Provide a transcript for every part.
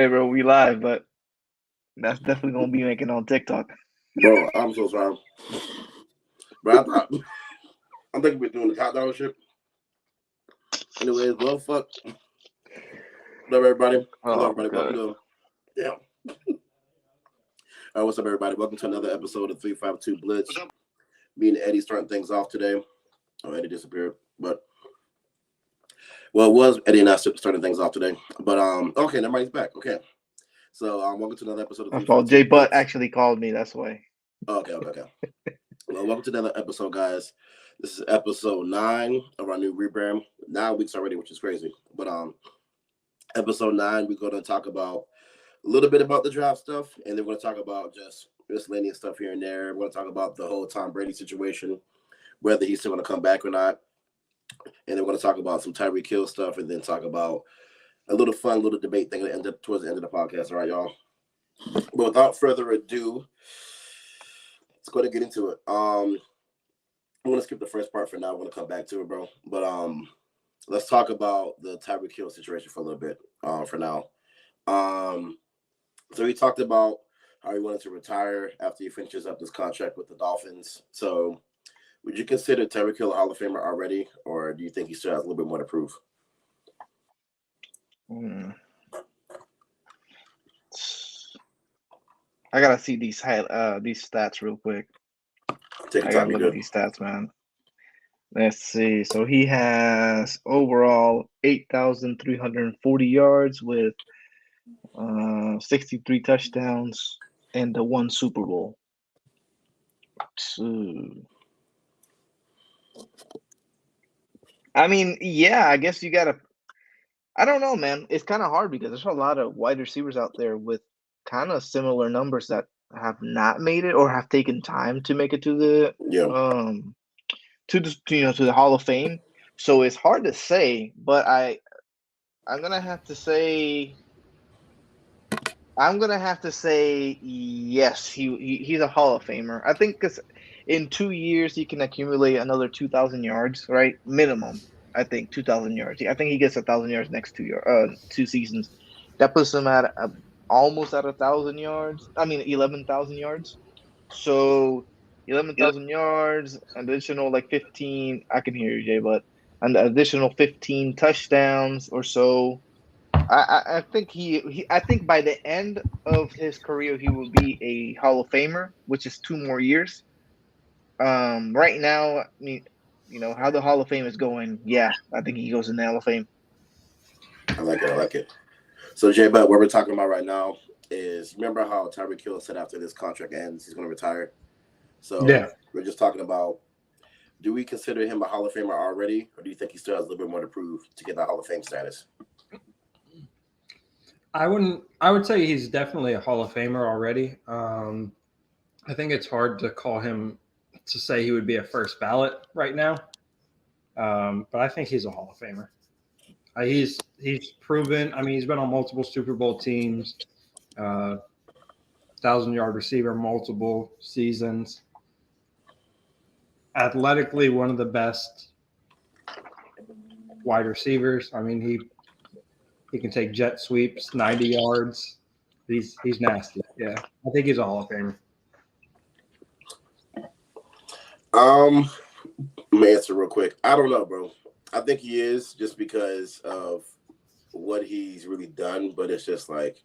Hey, bro, we live, but that's definitely gonna be making on TikTok. Bro, I'm so sorry. But I'm thinking we're doing the top dog shit. Anyways, well, fuck. What up, everybody? Hello, everybody. God. Welcome to All right, what's up, everybody? Welcome to another episode of 352 Blitz. Me and Eddie starting things off today. Oh, Eddie disappeared, but well, it was Eddie and I starting things off today. But okay, everybody's back. Okay, so welcome to another episode of 352 Jay Butt actually called me. That's why. Okay. Well, welcome to another episode, guys. This is episode 9 of our new rebrand. 9 weeks already, which is crazy. But episode 9, we're going to talk about a little bit about the draft stuff, and then we're going to talk about just miscellaneous stuff here and there. We're going to talk about the whole Tom Brady situation, whether he's still going to come back or not. And then we're going to talk about some Tyreek Hill stuff, and then talk about a little fun little debate thing that ended towards the end of the podcast. All right, y'all. But without further ado, let's go ahead and get into it. I'm going to skip the first part for now. I'm going to come back to it, bro. But let's talk about the Tyreek Hill situation for a little bit for now. So he talked about how he wanted to retire after he finishes up this contract with the Dolphins. So would you consider Tyreek Hill a Hall of Famer already, or do you think he still has a little bit more to prove? I gotta see these stats real quick. I gotta look at these stats, man. Let's see. So he has overall 8,340 yards with 63 touchdowns and the 1 Super Bowl. I mean, yeah, I guess you gotta. I don't know, man. It's kind of hard because there's a lot of wide receivers out there with kind of similar numbers that have not made it or have taken time to make it to the to the Hall of Fame. So it's hard to say, but I'm gonna have to say yes. He's a Hall of Famer. I think because in 2 years he can accumulate another 2,000 yards, right? Minimum. I think 2,000 yards. I think he gets 1,000 yards next 2 seasons. That puts him at almost at 1,000 yards. I mean 11,000 yards. So 11,000 yards, additional like 15. I can hear you, Jay, but an additional 15 touchdowns or so. I think I think by the end of his career he will be a Hall of Famer, which is 2 more years. Right now, I mean, how the Hall of Fame is going. Yeah, I think he goes in the Hall of Fame. I like it. So Jay, but what we're talking about right now is, remember how Tyreek Hill said after this contract ends he's going to retire. So yeah, we're just talking about, do we consider him a Hall of Famer already, or do you think he still has a little bit more to prove to get that Hall of Fame status? I would say he's definitely a Hall of Famer already. I think it's hard to call him to say he would be a first ballot right now. But I think he's a Hall of Famer. He's proven. I mean, he's been on multiple Super Bowl teams, 1,000-yard receiver, multiple seasons. Athletically, one of the best wide receivers. I mean, he can take jet sweeps, 90 yards. He's nasty. Yeah, I think he's a Hall of Famer. I'm gonna answer real quick. I don't know, bro. I think he is, just because of what he's really done, but it's just like,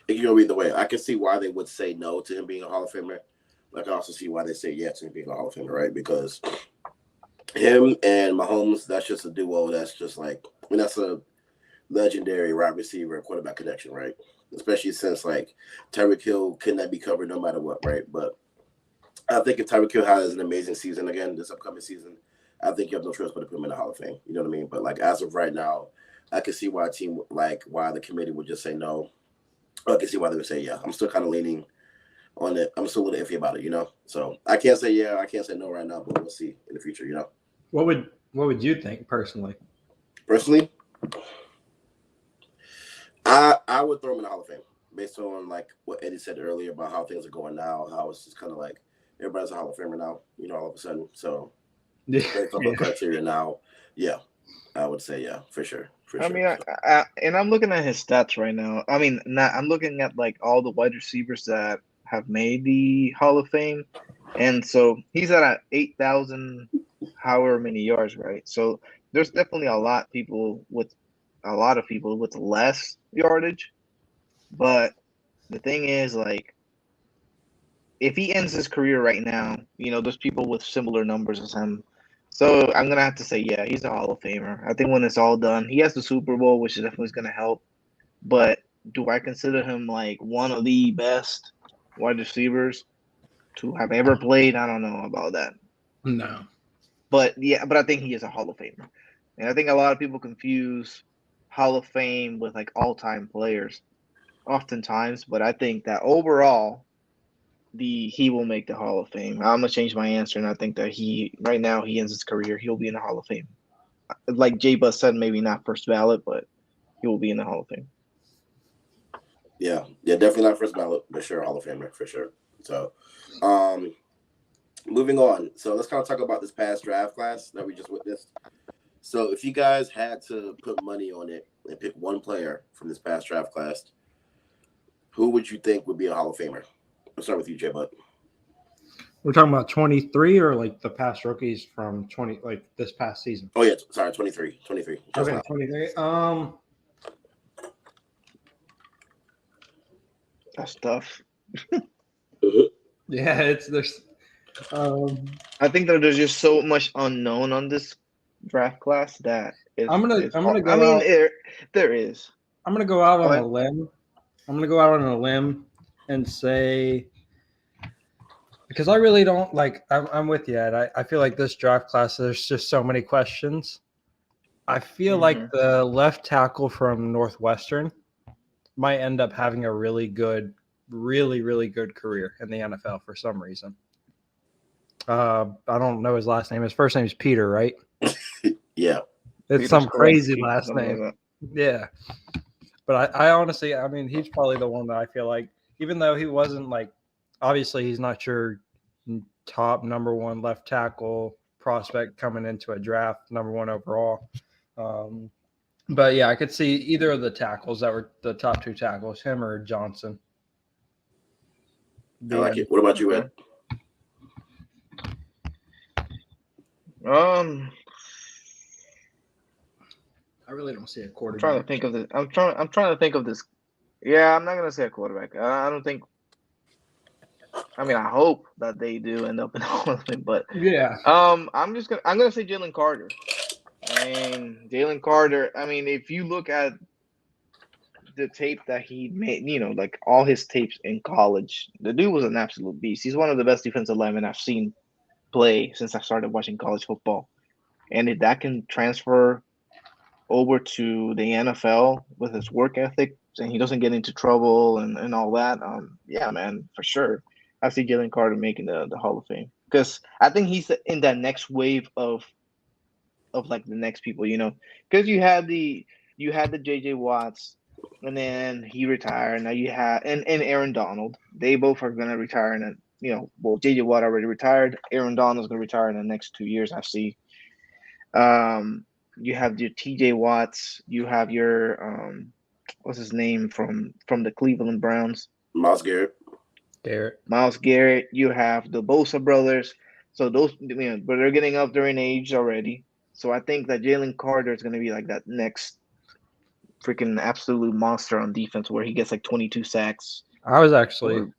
it can go either way. I can see why they would say no to him being a Hall of Famer. Like, I also see why they say yes to him being a Hall of Famer, right? Because him and Mahomes, that's just a duo. That's just like, I mean, that's a legendary wide receiver and quarterback connection, right? Especially since like Tyreek Hill cannot be covered no matter what, right? But I think if Tyreek Hill has an amazing season again this upcoming season, I think you have no choice but to put him in the Hall of Fame. You know what I mean? But like, as of right now, I can see why why the committee would just say no. I can see why they would say yeah. I'm still kind of leaning on it. I'm still a little iffy about it, So I can't say yeah, I can't say no right now, but we'll see in the future, What would you think personally? Personally, I would throw him in the Hall of Fame based on like what Eddie said earlier about how things are going now, how it's just kind of like everybody's a Hall of Famer now, all of a sudden. So based on the criteria now, yeah, I would say yeah, for sure. for I sure. mean, and I'm looking at his stats right now. I mean, I'm looking at like all the wide receivers that have made the Hall of Fame, and so he's at 8,000, however many yards, right? So there's definitely a lot of people with less yardage, but the thing is, like, if he ends his career right now, there's people with similar numbers as him. So I'm gonna have to say, yeah, he's a Hall of Famer. I think when it's all done, he has the Super Bowl, which is definitely gonna help. But do I consider him like one of the best wide receivers to have ever played? I don't know about that. No. But yeah, but I think he is a Hall of Famer. And I think a lot of people confuse Hall of Fame with like all-time players oftentimes, but I think that overall he will make the Hall of Fame. I'm gonna change my answer, and I think that right now he ends his career, he'll be in the Hall of Fame. Like Jay Bus said, maybe not first ballot, but he will be in the Hall of Fame. Yeah, definitely not first ballot, but sure, Hall of Famer for sure. So, moving on. So let's kind of talk about this past draft class that we just witnessed. So if you guys had to put money on it and pick one player from this past draft class, who would you think would be a Hall of Famer? Let's start with you, Jay Butt. We're talking about 23 or like the past rookies from 20, like this past season? Oh, yeah. Sorry, 23. 23. Okay, 23. That's tough. Yeah, there's. I think that there's just so much unknown on this draft class that I'm gonna go. I mean, there is. I'm gonna go out on But a limb. I'm gonna go out on a limb and say, because I really don't like. I'm with you, Ed. I feel like this draft class, there's just so many questions. I feel like the left tackle from Northwestern might end up having a really good career in the NFL for some reason. I don't know his last name. His first name is Peter, right? Yeah. It's Peter's some crazy correct. last name. Yeah. But I honestly, I mean, he's probably the one that I feel like, even though he wasn't like, obviously he's not your top number one left tackle prospect coming into a draft, number one overall. But yeah, I could see either of the tackles that were the top two tackles, him or Johnson. I like it. What about you, Ed? I really don't see a quarterback. I'm trying to think of this. I'm trying to think of this. Yeah, I'm not gonna say a quarterback. I don't think. I mean, I hope that they do end up in the Hall of Fame, but yeah. I'm gonna say Jalen Carter. I mean, Jalen Carter. I mean, if you look at the tape that he made, like all his tapes in college, the dude was an absolute beast. He's one of the best defensive linemen I've seen play since I started watching college football, and if that can transfer over to the NFL with his work ethic and he doesn't get into trouble and all that, yeah, man, for sure. I see Jalen Carter making the Hall of Fame because I think he's in that next wave of like the next people, because you had the JJ Watts and then he retired. Now you have and Aaron Donald. They both are gonna retire and well, JJ Watt already retired. Aaron Donald's gonna retire in the next 2 years, I see. You have your TJ Watts, you have your what's his name from the Cleveland Browns? Myles Garrett. Myles Garrett. You have the Bosa brothers. So those, but they're getting up there in age already. So I think that Jalen Carter is going to be like that next freaking absolute monster on defense, where he gets like 22 sacks. I was actually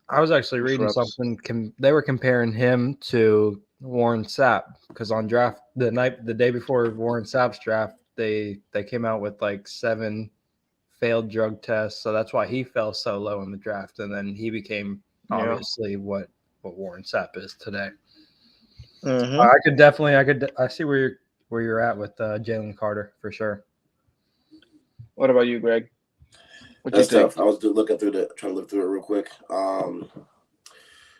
reading something. They were comparing him to Warren Sapp because on draft the day before Warren Sapp's draft, they came out with like 7 failed drug tests, so that's why he fell so low in the draft, and then he became obviously what Warren Sapp is today. I see where you're at with Jalen Carter for sure. What about you, Greg? That's tough. I was trying to look through it real quick.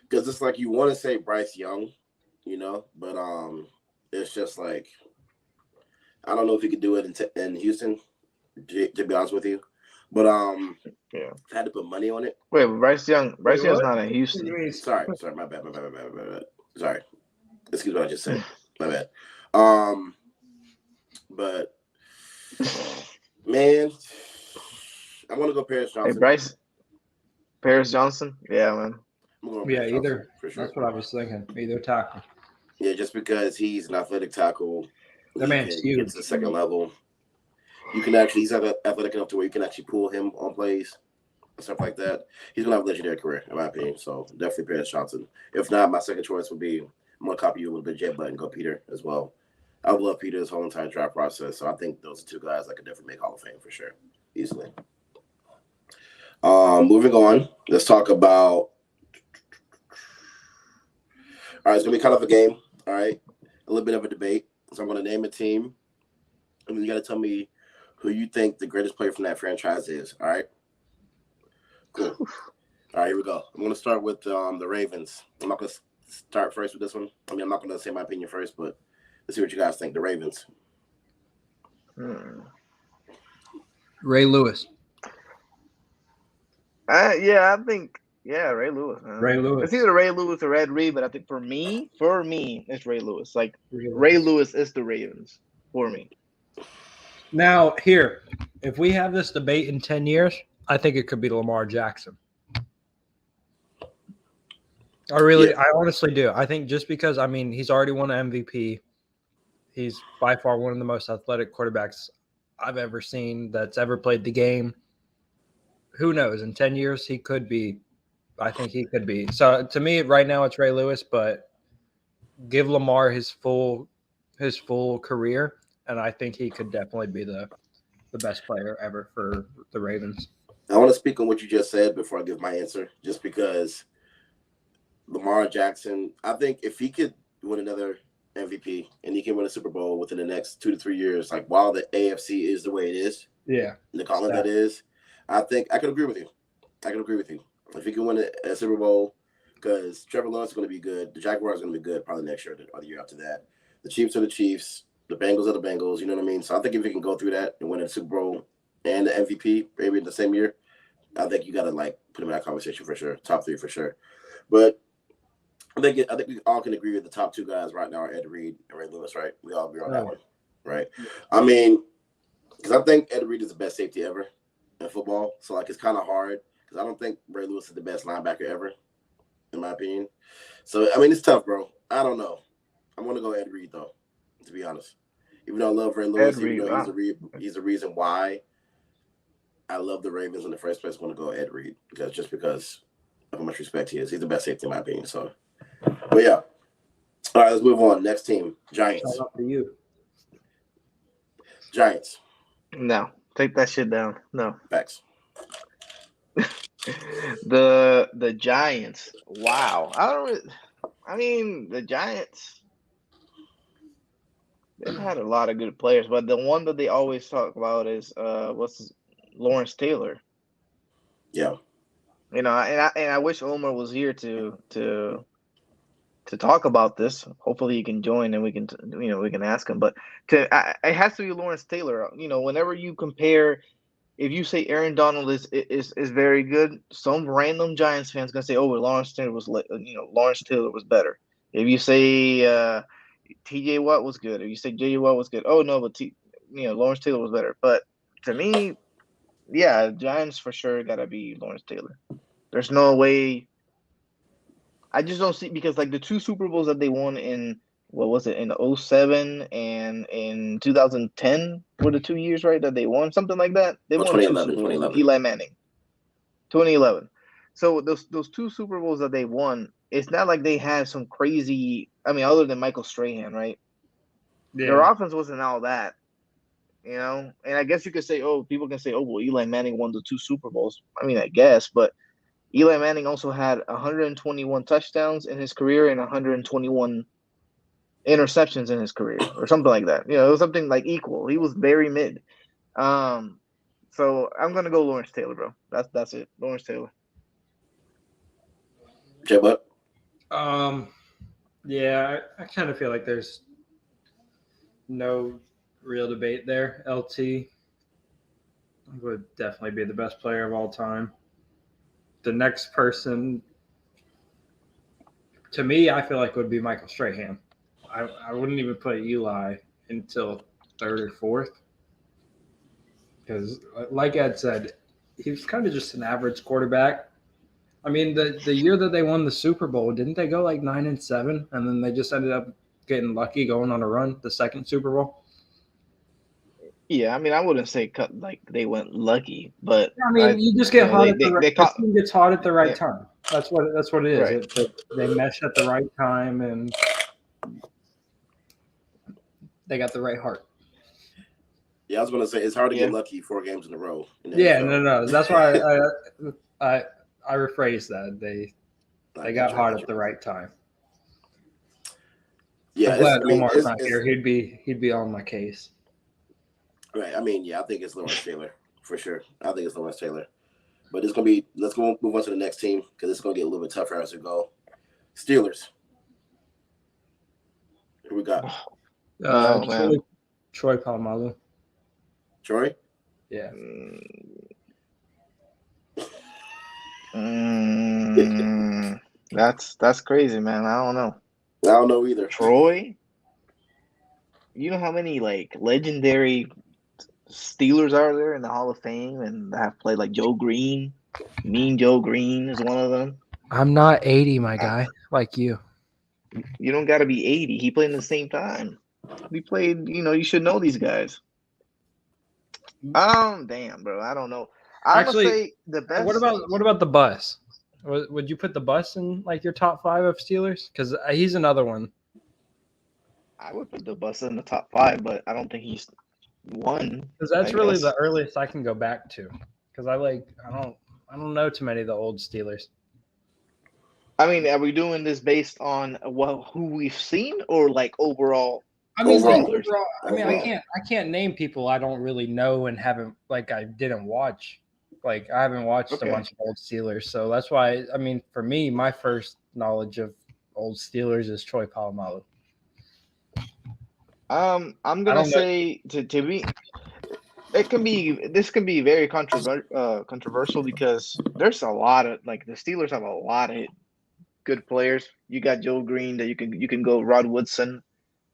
Because it's like you want to say Bryce Young, but it's just like I don't know if he could do it in Houston. To be honest with you, but yeah, I had to put money on it. Wait, Bryce Young's not in Houston. Sorry, my bad. Sorry, excuse me, what I just said. My bad. But Man, I want to go Paris Hey, Johnson. Paris Johnson. Yeah, man. I'm going Yeah, Paris Johnson either. for sure. That's what I was thinking. Either tackle. Yeah, just because he's an athletic tackle, That he man's can get huge. to the second level. You can actually, he's athletic enough to where you can actually pull him on plays and stuff like that. He's gonna have a legendary career, in my opinion. So definitely Paris Johnson. If not, my second choice would be I'm gonna copy you a little bit, Jet Butt, and go Peter as well. I love Peter's whole entire draft process, so I think those are two guys that could definitely make Hall of Fame for sure, easily. Moving on, let's talk about. All right, it's gonna be kind of a game. All right, a little bit of a debate. So I'm gonna name a team, and you got to tell me who you think the greatest player from that franchise is. All right, cool. All right, here we go. I'm gonna start with the Ravens. I'm not gonna start first with this one. I mean, I'm not gonna say my opinion first, but let's see what you guys think. The Ravens. Ray Lewis. Yeah, I think Ray Lewis. Man. Ray Lewis. It's either Ray Lewis or Ed Reed, but I think for me, it's Ray Lewis. Like Ray Ray Lewis is the Ravens for me. Now, here, if we have this debate in 10 years, I think it could be Lamar Jackson. I honestly do. I think just because, I mean, he's already won an MVP. He's by far one of the most athletic quarterbacks I've ever seen that's ever played the game. Who knows? In 10 years, he could be. I think he could be. So to me, right now, it's Ray Lewis, but give Lamar his full career, and I think he could definitely be the best player ever for the Ravens. I want to speak on what you just said before I give my answer, just because Lamar Jackson, I think if he could win another MVP and he can win a Super Bowl within the next 2 to 3 years, like while the AFC is the way it is, Yeah, the calling that is, I think I could agree with you. If he can win a Super Bowl, because Trevor Lawrence is going to be good, the Jaguars are going to be good probably next year or the year after that. The Chiefs are the Chiefs, the Bengals are the Bengals. You know what I mean? So I think if he can go through that and win a Super Bowl and the MVP maybe in the same year, I think you got to like put him in that conversation for sure, top 3 for sure. But I think we all can agree that the top 2 guys right now are Ed Reed and Ray Lewis, right? We all agree on that one, right? I mean, because I think Ed Reed is the best safety ever in football. So, like, it's kind of hard because I don't think Ray Lewis is the best linebacker ever, in my opinion. So, I mean, it's tough, bro. I don't know. I'm going to go Ed Reed, though, to be honest. Even though I love Ray Lewis, even though he's the reason why I love the Ravens in the first place, I want to go Ed Reed because of how much respect he is. He's the best safety, in my opinion. So, but yeah. All right, let's move on. Next team, Giants. Shout out to you. Giants. No, take that shit down. No. Facts. The Giants. Wow. The Giants. They've had a lot of good players, but the one that they always talk about is Lawrence Taylor. Yeah. You know, and I wish Omar was here to talk about this. Hopefully he can join and we can ask him. But it has to be Lawrence Taylor. You know, whenever you compare, if you say Aaron Donald is very good, some random Giants fans gonna say, "Oh, Lawrence Taylor was better." If you say T.J. Watt was good, if you say J.J. Watt was good, oh no, but Lawrence Taylor was better. But to me, yeah, Giants for sure gotta be Lawrence Taylor. There's no way. I just don't see, because like the 2 Super Bowls that they won in, what was it, in 07 and in 2010 were the 2 years, right, that they won, something like that. They won 2 Super Bowls with Eli Manning. 2011. So those 2 Super Bowls that they won, it's not like they had some crazy. I mean, other than Michael Strahan, right? Yeah. Their offense wasn't all that, And I guess you could say, people can say, well, Eli Manning won the 2 Super Bowls. I mean, I guess, but Eli Manning also had 121 touchdowns in his career and 121 interceptions in his career, or something like that. It was something like equal. He was very mid. So I'm gonna go Lawrence Taylor, bro. That's it. Lawrence Taylor. Jay Butt? Yeah, I kind of feel like there's no real debate there. LT would definitely be the best player of all time. The next person, to me, I feel like would be Michael Strahan. I wouldn't even put Eli until 3rd or 4th. because, like Ed said, he was kind of just an average quarterback. I mean, the year that they won the Super Bowl, didn't they go like 9-7, and then they just ended up getting lucky going on a run the second Super Bowl? Yeah, I mean, I wouldn't say cut like they went lucky, but I mean, you just get hot at they the caught team gets hot at the right yeah, time. That's what it is. right. They mesh at the right time, and they got the right heart. Yeah, I was gonna say it's hard to get Yeah. lucky 4 games in a row. In the Yeah, NFL. no. That's why I rephrased that. They got hot at the right time. Yeah, I'm glad Omar's not here. He'd be on my case. Right. I mean, yeah, I think it's Lawrence Taylor for sure. I think it's Lawrence Taylor. But it's gonna be. Let's go move on to the next team because it's gonna get a little bit tougher as we go. Steelers. Who we got? Troy Polamalu. Troy. Yeah. That's crazy, man. I don't know. I don't know either. Troy. You know how many like legendary Steelers are there in the Hall of Fame and have played like Joe Green? Mean Joe Green is one of them. I'm not 80, my guy, like you. You don't got to be 80. He played in the same time. We played, you should know these guys. Damn, bro. I don't know. I'm gonna say the best. What about the bus? Would you put the bus in like your top 5 of Steelers? Because he's another one. I would put the bus in the top 5, but I don't think he's won. Because that's really the earliest I can go back to. Because I don't know too many of the old Steelers. I mean, are we doing this based on who we've seen or like overall? I mean, overall, I can't name people I don't really know and haven't I didn't watch. Like I haven't watched a bunch of old Steelers, so that's why. I mean, for me, my first knowledge of old Steelers is Troy Polamalu. I'm gonna say to me, this can be very controversial because there's a lot of the Steelers have a lot of good players. You got Joe Green that you can go Rod Woodson.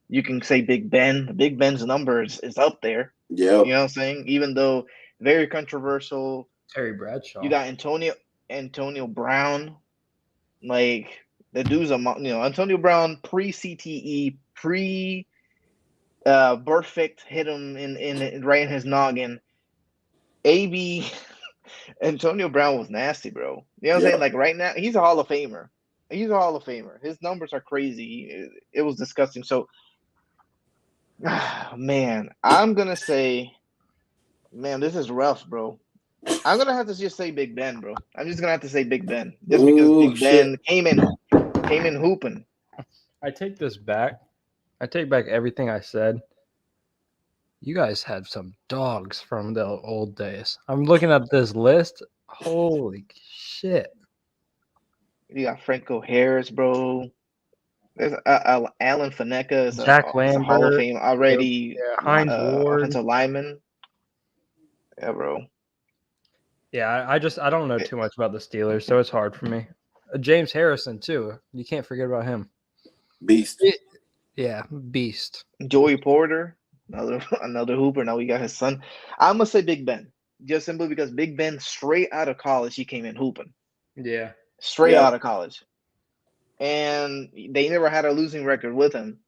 You can say Big Ben. Big Ben's number is up there. Yeah. You know what I'm saying? Even though very controversial. Terry Bradshaw. You got Antonio Brown. Like the dude's Antonio Brown pre-CTE, perfect hit him in right in his noggin. AB Antonio Brown was nasty, bro. You know what I'm saying? Like right now, he's a Hall of Famer. His numbers are crazy. It was disgusting. So, man, I'm gonna say, man, this is rough, bro. I'm gonna have to just say Big Ben, bro. I'm just gonna have to say Big Ben, just because Big Ben came in hooping. I take this back. I take back everything I said. You guys had some dogs from the old days. I'm looking at this list. Holy shit! You got Franco Harris, bro. There's Alan Faneca is Jack a Hall of Fame already. Hines Ward, offensive lineman. Yeah, bro. Yeah, I don't know too much about the Steelers, so it's hard for me. James Harrison too. You can't forget about him. Beast. Beast. Joey Porter, another hooper. Now we got his son. I'm gonna say Big Ben, just simply because Big Ben, straight out of college, he came in hooping. Yeah. Straight out of college. And they never had a losing record with him.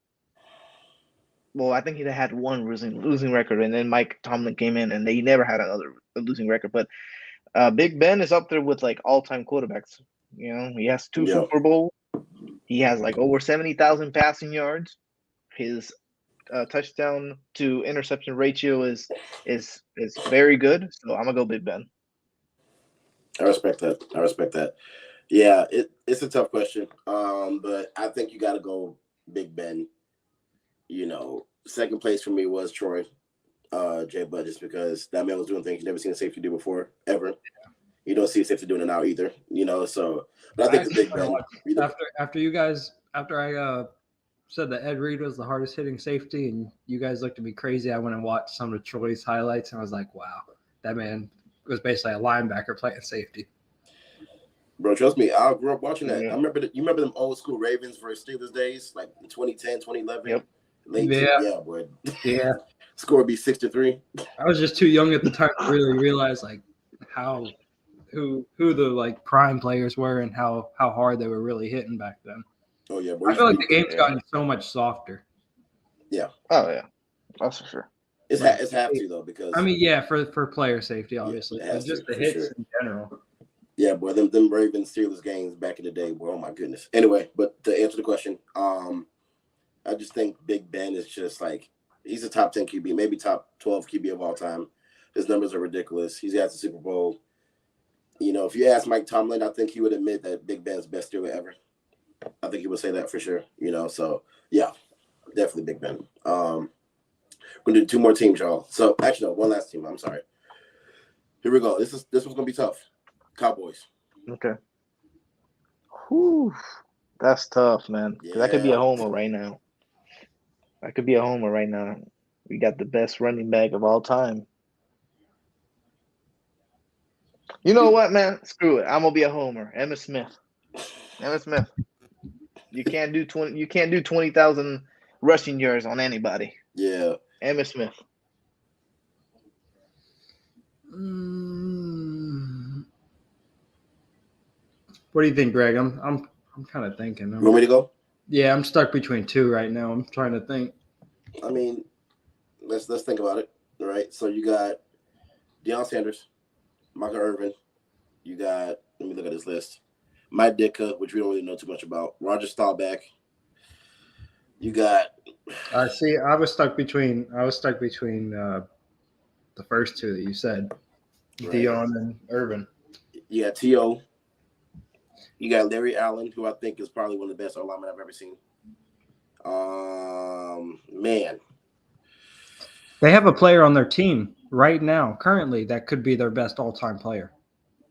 Well, I think he had one losing record, and then Mike Tomlin came in, and they never had a losing record. But Big Ben is up there with all-time quarterbacks. He has 2 Super Bowls. He has over 70,000 passing yards. His touchdown to interception ratio is very good. So I'm gonna go Big Ben. I respect that. Yeah, it's a tough question. But I think you got to go Big Ben. Second place for me was Troy, Jay Butt, just because that man was doing things you've never seen a safety do before, ever. You don't see a safety doing it now either, so. But I think it's Big Ben. After I said that Ed Reed was the hardest hitting safety, and you guys looked at me crazy, I went and watched some of Troy's highlights, and I was like, wow, that man was basically a linebacker playing safety. Bro, trust me, I grew up watching that. I remember you remember them old school Ravens versus Steelers days, like in 2010, 2011? Yep. Late boy. Yeah. Score would be 6-3. I was just too young at the time to really realize like who the like prime players were and how hard they were really hitting back then. Oh yeah, boy. I feel like the game's gotten so much softer. Yeah. Oh yeah, that's for sure. It's have to though because I mean, yeah, for player safety, obviously, it has but just to, the hits sure. in general. Yeah, boy, them Ravens Steelers games back in the day, boy. Oh my goodness. Anyway, but to answer the question, I just think Big Ben is just like he's a top 10 QB, maybe top 12 QB of all time. His numbers are ridiculous. He's at the Super Bowl. You know, if you ask Mike Tomlin, I think he would admit that Big Ben's best Steeler ever. I think he would say that for sure. You know, so yeah, definitely Big Ben. We're gonna do 2 more teams, y'all. So actually, no, one last team. I'm sorry. Here we go. This one's gonna be tough. Cowboys. Okay. Whew. That's tough, man. Because I could be a Yeah. homer right now. We got the best running back of all time. You know what, man? Screw it. I'm gonna be a homer. Emmitt Smith. You can't do 20. You can't do 20,000 rushing yards on anybody. Yeah. Emmitt Smith. What do you think, Greg? I'm kind of thinking. You want me to go? Yeah, I'm stuck between 2 right now. I'm trying to think. I mean, let's think about it. All right. So you got Deion Sanders, Michael Irvin. You got, let me look at this list. Mike Ditka, which we don't really know too much about. Roger Staubach. You got. I see. I was stuck between the first 2 that you said, Right. Dion and Irvin. You got T.O. You got Larry Allen, who I think is probably one of the best linemen I've ever seen. Man. They have a player on their team right now, currently, that could be their best all-time player.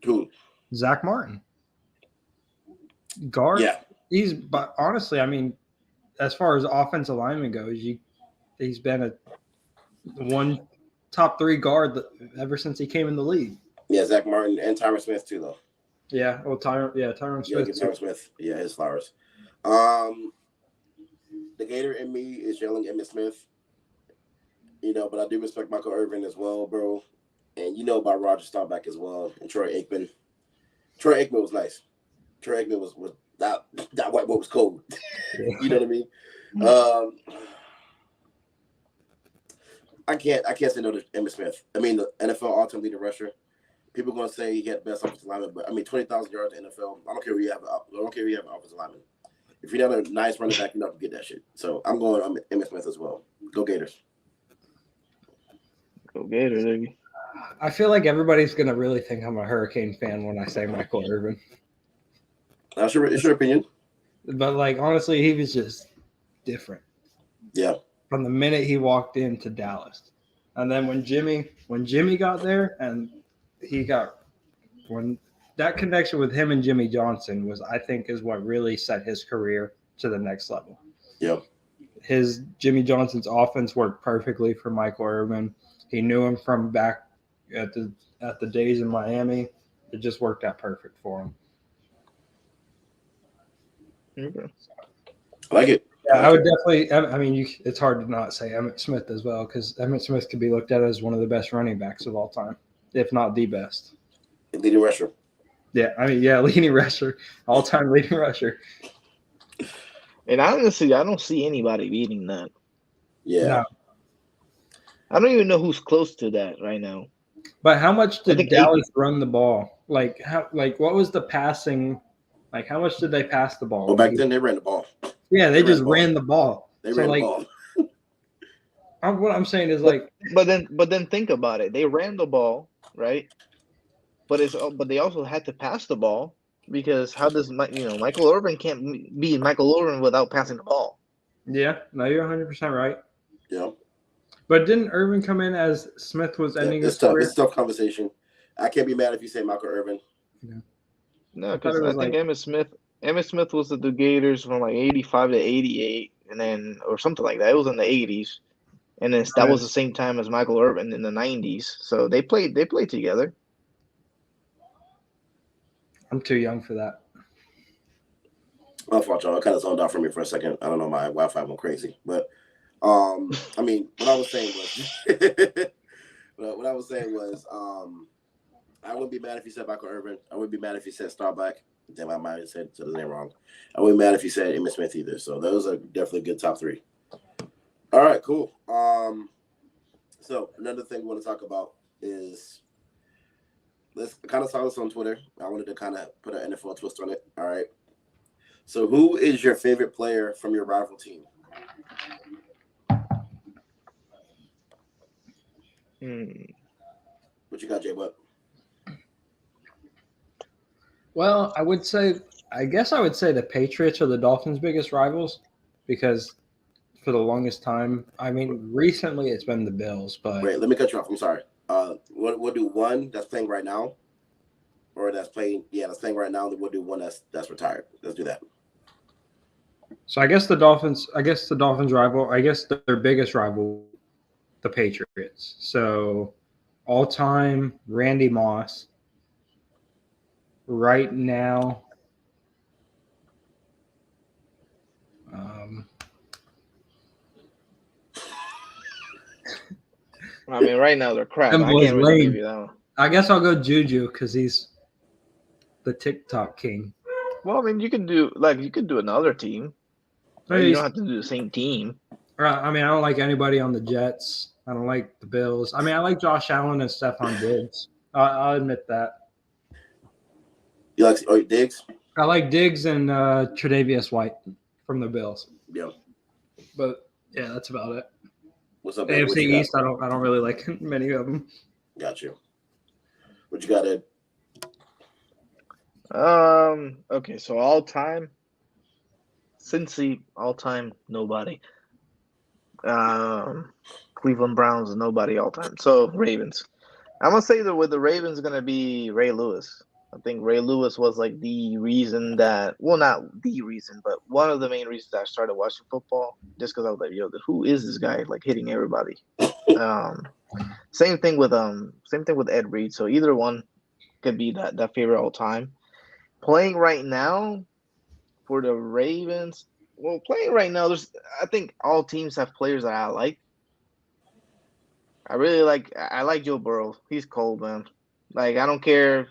Who? Zach Martin. Guard. Yeah. But honestly, I mean, as far as offensive lineman goes, he's been a one top 3 guard ever since he came in the league. Yeah, Zach Martin and Tyron Smith too, though. Yeah, well, Tyron Smith. Yeah, Tyron Smith. Yeah, his flowers. The Gator in me is yelling Emmitt Smith. You know, but I do respect Michael Irvin as well, bro. And you know about Roger Staubach as well, and Troy Aikman. Troy Aikman was nice. Troy Aikman was that white boy was cold. You know what I mean? I can't say no to Emmitt Smith. I mean, the NFL all-time leading rusher. People are gonna say he had the best offensive lineman, but I mean, 20,000 yards in the NFL. I don't care who you have. I don't care who you have an offensive lineman. If you're not a nice running back, you're not gonna get that shit. So I'm going on Emmitt Smith as well. Go Gators. Go Gators, baby. I feel like everybody's gonna really think I'm a Hurricane fan when I say Michael Irvin. It's your opinion. But like honestly, he was just different. Yeah. From the minute he walked into Dallas, and then when Jimmy got there, and when that connection with him and Jimmy Johnson was, I think, is what really set his career to the next level. Yeah. His Jimmy Johnson's offense worked perfectly for Michael Irvin. He knew him from back at the days in Miami. It just worked out perfect for him. Okay. I like it. Yeah, I would definitely. I mean, it's hard to not say Emmitt Smith as well, because Emmitt Smith could be looked at as one of the best running backs of all time, if not the best. Leading rusher. Yeah, I mean, yeah, leading rusher, all-time leading rusher. And honestly, I don't see anybody beating that. Yeah. No. I don't even know who's close to that right now. But how much did think Dallas run the ball? Like what was the passing? Like how much did they pass the ball? Well, back then they ran the ball. Yeah, they just ran the ball. They ran the ball. What I'm saying is like, but then think about it. They ran the ball, right? But they also had to pass the ball, because how does Michael Irvin can't be Michael Irvin without passing the ball? Yeah, no, you're 100% right. Yeah. But didn't Irvin come in as Smith was ending his career? It's a tough conversation. I can't be mad if you say Michael Irvin. Yeah. No, because I think Emmitt Smith was at the Gators from like 85 to 88, and then or something like that. It was in the 80s, and then that was the same time as Michael Irvin in the 90s. So they played together. I'm too young for that. My fault, y'all. I kind of zoned out from me for a second. I don't know, my Wi-Fi went crazy, but I mean, what I was saying was, what I was saying was, I wouldn't be mad if you said Michael Irvin. I wouldn't be mad if you said Starbuck. Damn, I might have said the name wrong. I wouldn't be mad if you said Emmitt Smith either. So those are definitely good top three. All right, cool. So another thing we want to talk about is let's kind of saw this on Twitter. I wanted to kind of put an NFL twist on it. All right. So who is your favorite player from your rival team? What you got, J-Buck? Well, I guess I would say the Patriots are the Dolphins' biggest rivals because for the longest time, I mean, recently it's been the Bills, but Wait, let me cut you off. I'm sorry. We'll do one that's playing right now, or that's playing right now. Then we'll do one that's retired. Let's do that. So I guess the Dolphins rival, I guess their biggest rival, the Patriots. So all time Randy Moss. Right now, I mean, right now they're crap. Them I boys can't really lame. give you that one. I guess I'll go Juju because he's the TikTok king. Well, I mean, you could do another team. Right? You don't have to do the same team. I mean, I don't like anybody on the Jets. I don't like the Bills. I mean, I like Josh Allen and Stephon Diggs. I'll admit that. You like Diggs? I like Diggs and Tre'Davious White from the Bills. Yeah. But yeah, that's about it. What's up, AFC East? I don't really like many of them. Got you. What you got, Ed? Okay, so all time, Cincy, all time, nobody. Cleveland Browns, nobody all time. So Ravens. I'm gonna say that with the Ravens, gonna be Ray Lewis. I think Ray Lewis was like the reason that, well, not the reason, but one of the main reasons I started watching football, just because I was like, yo, who is this guy like hitting everybody? Same thing with Ed Reed. So either one could be that favorite all time. Playing right now for the Ravens. Well, playing right now, I think all teams have players that I like. I like Joe Burrow. He's cold, man. Like, I don't care.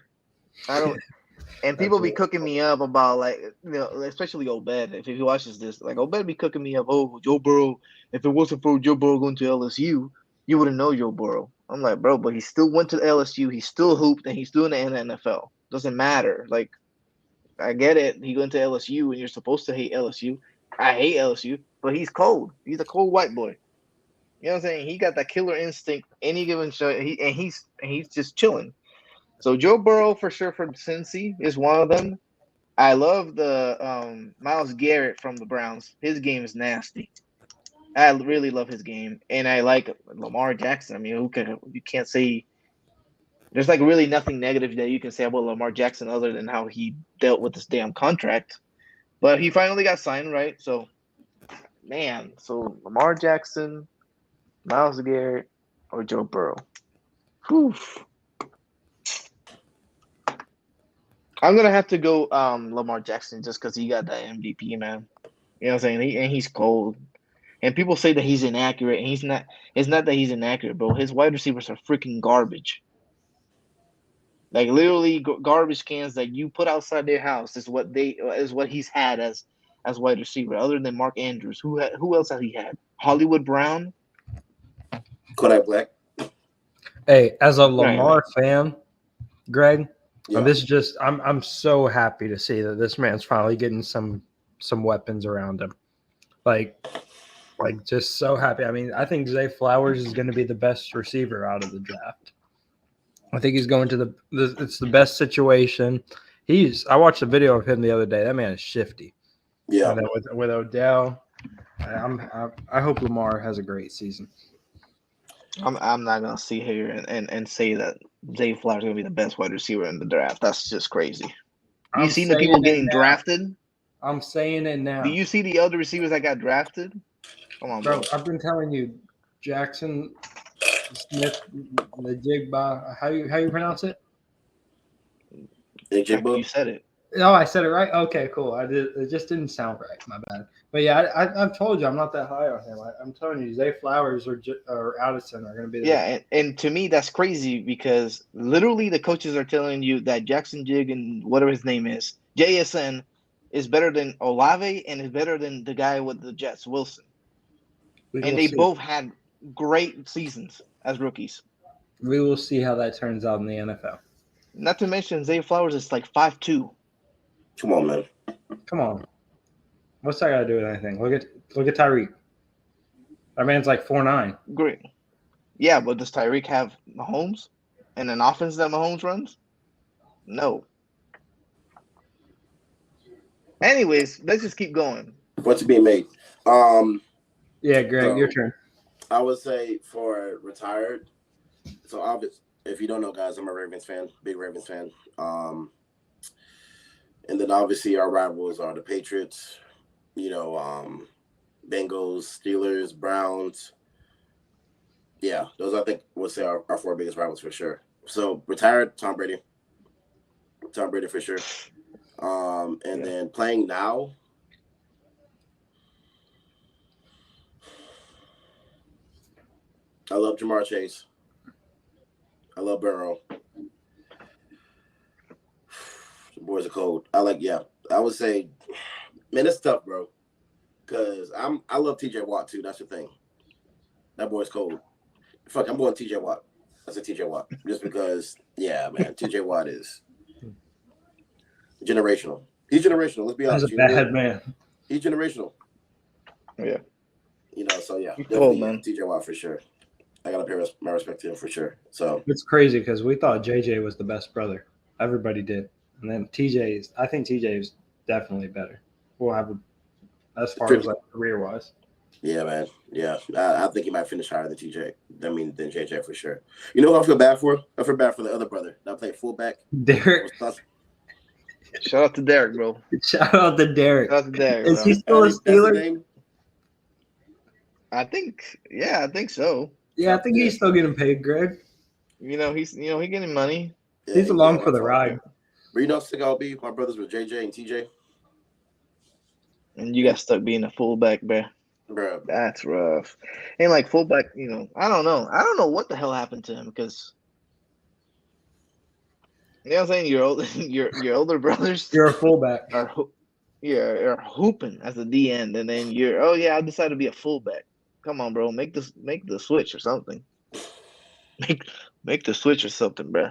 And people be cooking me up about, like, especially Obed. If he watches this, like, Obed be cooking me up. Oh, Joe Burrow. If it wasn't for Joe Burrow going to LSU, you wouldn't know Joe Burrow. I'm like, bro, but he still went to LSU. He still hooped, and he's still in the NFL. Doesn't matter. Like, I get it. He went to LSU, and you're supposed to hate LSU. I hate LSU, but he's cold. He's a cold white boy. You know what I'm saying? He got that killer instinct any given show. He's just chilling. So Joe Burrow for sure for Cincy is one of them. I love the Myles Garrett from the Browns. His game is nasty. I really love his game, and I like Lamar Jackson. I mean, you can't say there's like really nothing negative that you can say about Lamar Jackson other than how he dealt with this damn contract. But he finally got signed, right? So, man, so Lamar Jackson, Myles Garrett, or Joe Burrow. Whew. I'm gonna have to go Lamar Jackson just because he got that MVP, man. You know what I'm saying? He's cold. And people say that he's inaccurate, and he's not. It's not that he's inaccurate, bro. His wide receivers are freaking garbage. Like, literally garbage cans that you put outside their house is what he's had as wide receiver. Other than Mark Andrews, who else has he had? Hollywood Brown, Kodak Black. Hey, as a Lamar fan, Greg, yeah. I'm so happy to see that this man's finally getting some weapons around him. Like just so happy. I mean, I think Zay Flowers is going to be the best receiver out of the draft. I think he's going to it's the best situation. I watched a video of him the other day. That man is shifty. Yeah. And then with Odell, I hope Lamar has a great season. I'm not gonna sit here and say that Zay Flowers is gonna be the best wide receiver in the draft. That's just crazy. You seen the people getting drafted? I'm saying it now. Do you see the other receivers that got drafted? Come on, bro. I've been telling you, Jackson Smith, the Jigba. How you pronounce it? You said it. Oh, I said it right. Okay, cool. I did. It just didn't sound right. My bad. But yeah, I've told you I'm not that high on him. I'm telling you, Zay Flowers or Addison are going to be the. Yeah, and to me that's crazy because literally the coaches are telling you that Jackson Jig and whatever his name is, JSN, is better than Olave and is better than the guy with the Jets, Wilson. We And will they see. both had great seasons as rookies. We will see how that turns out in the NFL. Not to mention Zay Flowers is like 5'2". Come on, man. Come on, what's that got to do with anything? Look at Tyreek. That man's like 4'9". Great. Yeah, but does Tyreek have Mahomes and an offense that Mahomes runs? No. Anyways, let's just keep going. What's being made? Yeah, Greg, So- your turn. I would say for retired. So obvious. If you don't know, guys, I'm a Ravens fan, big Ravens fan. And then obviously our rivals are the Patriots, Bengals, Steelers, Browns. Yeah, those I think would say our four biggest rivals for sure. So retired, Tom Brady. Tom Brady for sure. And then playing now. I love Jamar Chase. I love Burrow. The boys are cold. I would say, man, it's tough, bro. Cause I love TJ Watt too. That's the thing. That boy's cold. Fuck, I'm going TJ Watt. I said TJ Watt. Just because, yeah, man, TJ Watt is generational. He's generational. Let's be He's honest. a bad man. He's generational. Yeah. So yeah, He's definitely cold, man. TJ Watt for sure. I gotta pay my respect to him for sure. So It's crazy because we thought JJ was the best brother. Everybody did, and then I think TJ is definitely better. We'll have as far as like career wise. yeah, man. Yeah, I think he might finish higher than TJ. Than JJ for sure. You know what I feel bad for? I feel bad for the other brother that played fullback. Derek. Shout out to Derek, bro. Shout out to Derek. Shout out to Derek, Is bro. he still a Steeler? I think so. Yeah, I think he's still getting paid, Greg. He's getting money. Yeah, He's along for the ride. But you know, sick I'll be my brothers with JJ and TJ. And you got stuck being a fullback, bro. Bro, That's rough. And like fullback, I don't know. I don't know what the hell happened to him because you know what I'm saying. Your older brothers. You're a fullback. Are hooping as a D end, and then I decided to be a fullback. Come on, bro, make the switch or something. Make the switch or something, bro.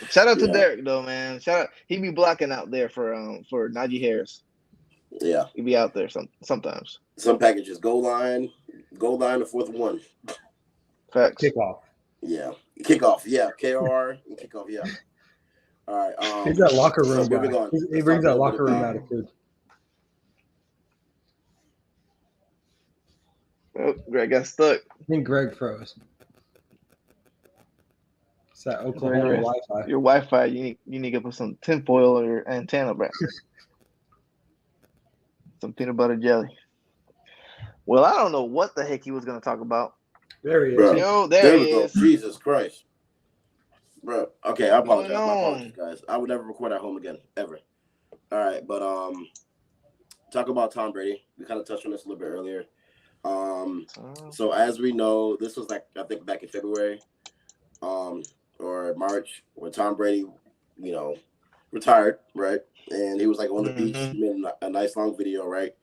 Shout out to Derek though, man. Shout out. He be blocking out there for Najee Harris. Yeah, he be out there sometimes. Some packages goal line, the fourth one. Facts. Kickoff. Yeah, kickoff. Yeah, KR and kickoff. Yeah. All right. He's that locker room guy. He brings that locker room attitude. Oh, Greg got stuck. I think Greg froze. It's that Oklahoma Wi-Fi. Your Wi-Fi, you need to put some tinfoil or your antenna back. Some peanut butter jelly. Well, I don't know what the heck he was going to talk about. There he is. Bro, Yo, there he is. Jesus Christ. Bro, okay, I apologize. My apologies, guys. I would never record at home again, ever. All right, but talk about Tom Brady. We kind of touched on this a little bit earlier. So as we know, this was I think back in February, or March, when Tom Brady, retired, right? And he was on the beach, made a nice long video, right?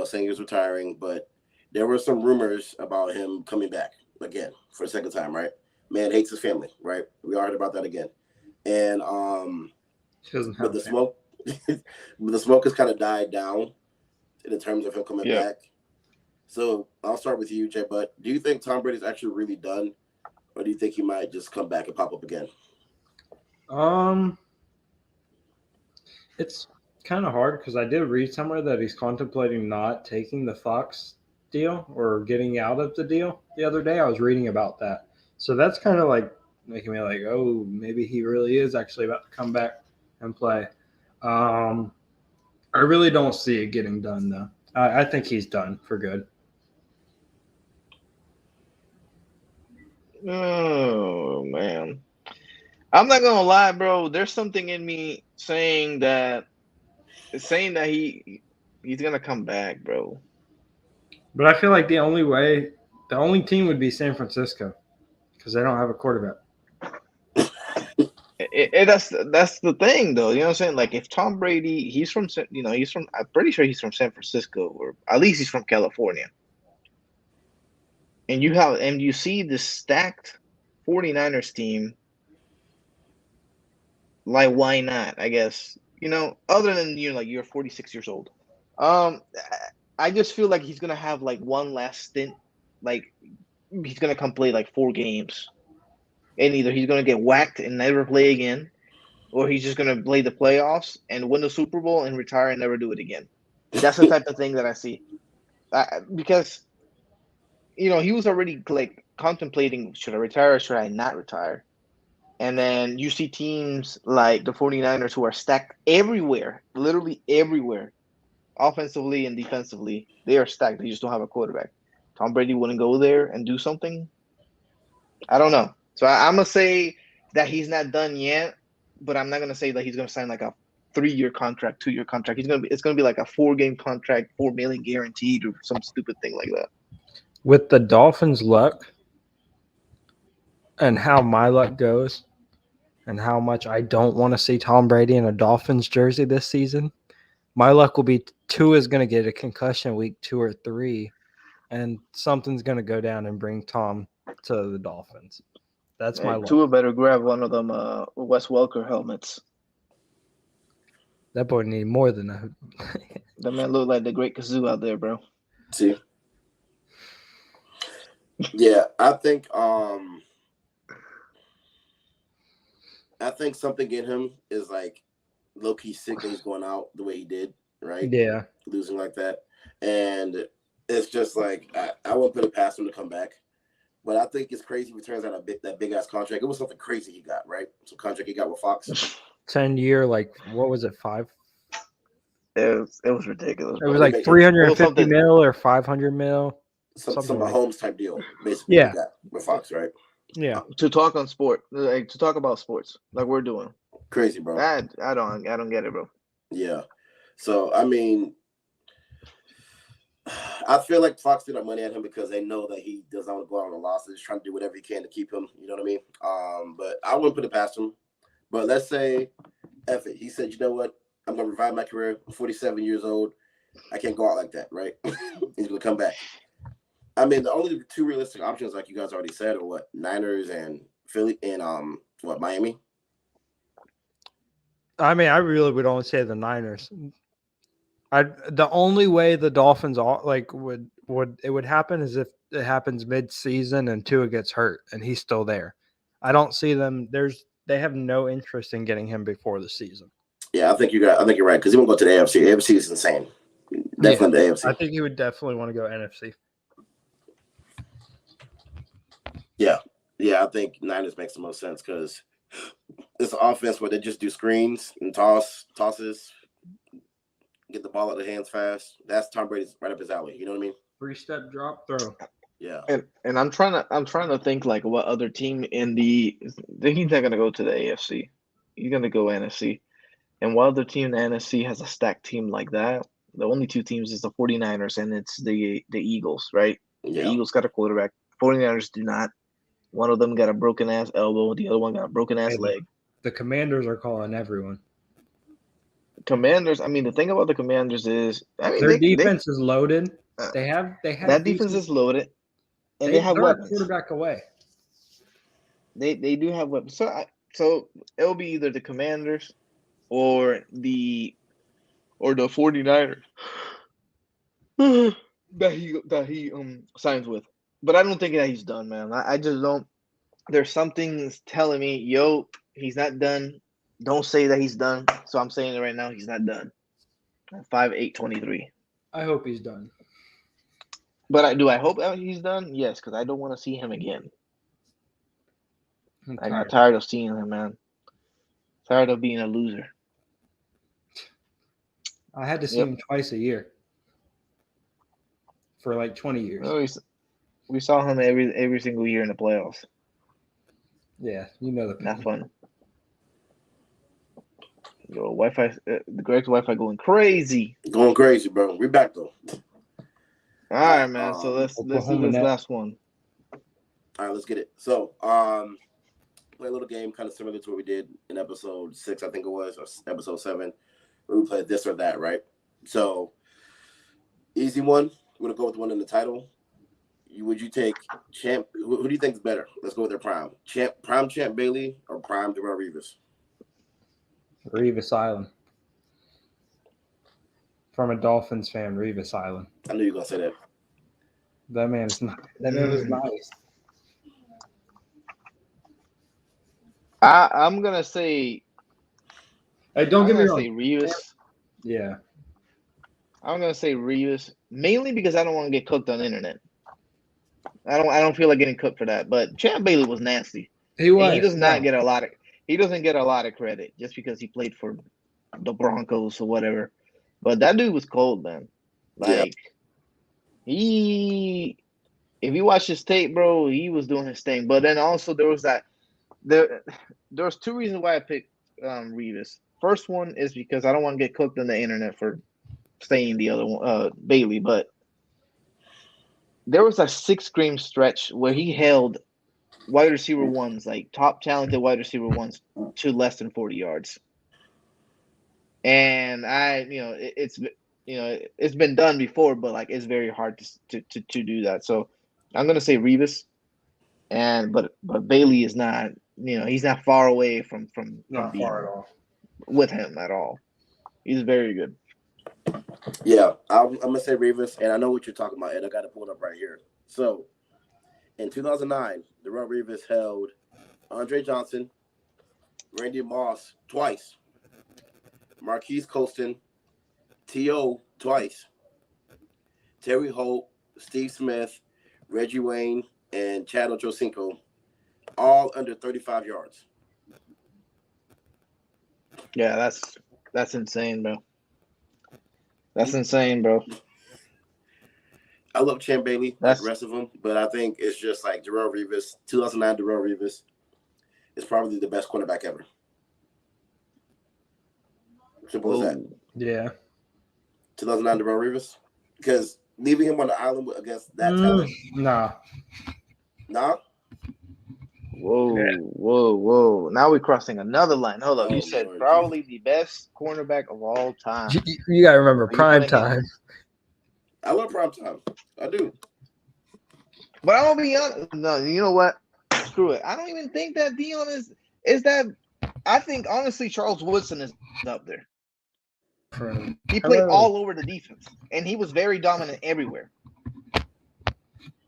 Saying he was retiring, but there were some rumors about him coming back again for a second time, right? Man hates his family, right? We all heard about that again. And but the smoke has kind of died down in terms of him coming back. So I'll start with you, Jay. But do you think Tom Brady's actually really done, or do you think he might just come back and pop up again? It's kind of hard because I did read somewhere that he's contemplating not taking the Fox deal or getting out of the deal the other day. I was reading about that. So that's kind of making me oh, maybe he really is actually about to come back and play. I really don't see it getting done, though. I think he's done for good. Oh, man. I'm not going to lie, bro. There's something in me saying that saying that he's gonna come back, bro. But I feel like the only team would be San Francisco because they don't have a quarterback. That's the thing, though. You know what I'm saying? Like, if Tom Brady, he's from. I'm pretty sure he's from San Francisco, or at least he's from California. And you see the stacked 49ers team. Like, why not? I guess other than like you're 46 years old. Um, I just feel like he's gonna have like one last stint. Like, he's gonna come play like 4 games, and either he's gonna get whacked and never play again, or he's just gonna play the playoffs and win the Super Bowl and retire and never do it again. That's the type of thing that I see. Because he was already like contemplating, should I retire or should I not retire? And then you see teams like the 49ers who are stacked everywhere, literally everywhere, offensively and defensively. They are stacked. They just don't have a quarterback. Tom Brady wouldn't go there and do something. I don't know. So I'm gonna say that he's not done yet, but I'm not gonna say that he's gonna sign like a 3-year contract, 2-year contract. It's gonna be like a 4-game contract, 4 million guaranteed, or some stupid thing like that. With the Dolphins' luck and how my luck goes, and how much I don't want to see Tom Brady in a Dolphins jersey this season, my luck will be Tua is going to get a concussion week 2 or 3, and something's going to go down and bring Tom to the Dolphins. That's my Hey, luck. Tua better grab one of them Wes Welker helmets. That boy need more than that. That man look like the great kazoo out there, bro. See, yeah, I think something in him is like low key sick that he's going out the way he did, right? Yeah, Losing like that, and it's just like I won't put it past him to come back. But I think it's crazy if he turns out that big ass contract. It was something crazy he got, right? Some contract he got with Fox. 10-year, like what was it, 5? It was ridiculous. It was Bro. like 350 something. mil or 500 mil. Some Like Mahomes type deal, basically. Yeah. He got with Fox, right? Yeah. To talk on sport, like to talk about sports, like we're doing. Crazy, bro. I don't get it, bro. Yeah. So I mean, I feel like Fox threw that money at him because they know that he doesn't want to go out on a loss. They're just trying to do whatever he can to keep him. You know what I mean? But I wouldn't put it past him. But let's say, F it. He said, you know what? I'm gonna revive my career. I'm 47 years old. I can't go out like that, right? He's gonna come back. I mean, the only 2 realistic options, like you guys already said, are what, Niners and Philly and Miami. I mean, I really would only say the Niners. The only way the Dolphins would happen is if it happens mid-season and Tua gets hurt and he's still there. I don't see them. They have no interest in getting him before the season. Yeah, I think you're right because he won't go to the AFC. The AFC is insane. Definitely the AFC. I think he would definitely want to go NFC. Yeah, I think Niners makes the most sense because it's an offense where they just do screens and tosses, get the ball out of their hands fast. That's Tom Brady's right up his alley. You know what I mean? 3-step drop throw. Yeah. And I'm trying to think like what other team in he's not gonna go to the AFC. He's gonna go NFC. And what other team in the NFC has a stacked team like that? The only 2 teams is the 49ers and it's the Eagles, right? Yeah. The Eagles got a quarterback. 49ers do not. One of them got a broken ass elbow. The other one got a broken ass leg. The Commanders are calling everyone. Commanders. I mean, the thing about the Commanders is, I mean, their defense is loaded. They have that defense is loaded, and they have they're weapons. A quarterback away. They do have weapons. So it'll be either the Commanders or the 49ers that he signs with. But I don't think that he's done, man. I just don't. There's something telling me, yo, he's not done. Don't say that he's done. So I'm saying it right now. He's not done. 5/8/23. I hope he's done. But I hope he's done? Yes, because I don't want to see him again. I got tired of seeing him, man. Tired of being a loser. I had to see him twice a year for like 20 years. We saw him every single year in the playoffs. Yeah, you know the Not fun. Yo, Wi-Fi, Greg's Wi-Fi going crazy. Going crazy, bro. We back though. All All right, right. man. So let's do Oklahoma this net. last one. All right. Let's get it. So, play a little game kind of similar to what we did in episode 6, I think it was, or episode 7, where we played this or that, right? So, easy one. We're gonna go with the one in the title. Would you take champ? Who do you think is better? Let's go with their prime. Champ Bailey or prime Darrell Revis? Revis Island. From a Dolphins fan, Revis Island. I knew you were gonna say that. That man is not. That man was nice. I'm gonna say. Hey, don't I'm get me gonna wrong. say Revis. Yeah. I'm gonna say Revis mainly because I don't want to get cooked on the internet. I don't feel like getting cooked for that. But Champ Bailey was nasty. He And was. he does not get a lot of. He doesn't get a lot of credit just because he played for the Broncos or whatever. But that dude was cold, man. Like he, if you watch his tape, bro, he was doing his thing. But then also there was was 2 reasons why I picked Revis. First one is because I don't want to get cooked on the internet for saying the other one, Bailey. But there was a 6-game stretch where he held wide receiver ones, like top talented wide receiver ones, to less than 40 yards. And it's been done before, but like it's very hard to do that. So I'm gonna say Revis, but Bailey is not. He's not far away from Not being far at all. with him at all. He's very good. Yeah, I'm gonna say Revis, and I know what you're talking about, and I got to pull it up right here. So, in 2009, Darrell Revis held Andre Johnson, Randy Moss twice, Marquise Colston, T.O. twice, Terry Holt, Steve Smith, Reggie Wayne, and Chad Ochocinco, all under 35 yards. Yeah, that's insane, bro. That's insane, bro. I love Champ Bailey, like That's the rest of them, but I think it's just like Darrell Revis, 2009 Darrell Revis is probably the best cornerback ever. Simple as that. Yeah. 2009 Darrell Revis, because leaving him on the island against that talent. Nah. Nah. Whoa. Now we're crossing another line. Hold up. Oh, You said Lord, probably the best cornerback of all time. You got to remember Are you prime putting time. I love prime time. I do. But I'm gonna be honest. No, you know what? Screw it. I don't even think that Dion is that. I think honestly, Charles Woodson is up there. He played all over the defense, and he was very dominant everywhere.